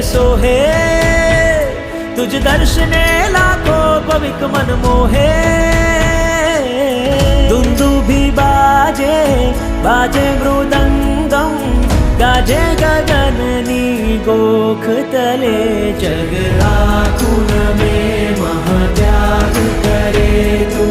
सोहे, तुझ दर्शने लाखो पविक मन मोहे। दुंदुभी बाजे बाजे मृदंगम, गाजे गगननी गोख तले। जग आखुन में महात्याग करे तू,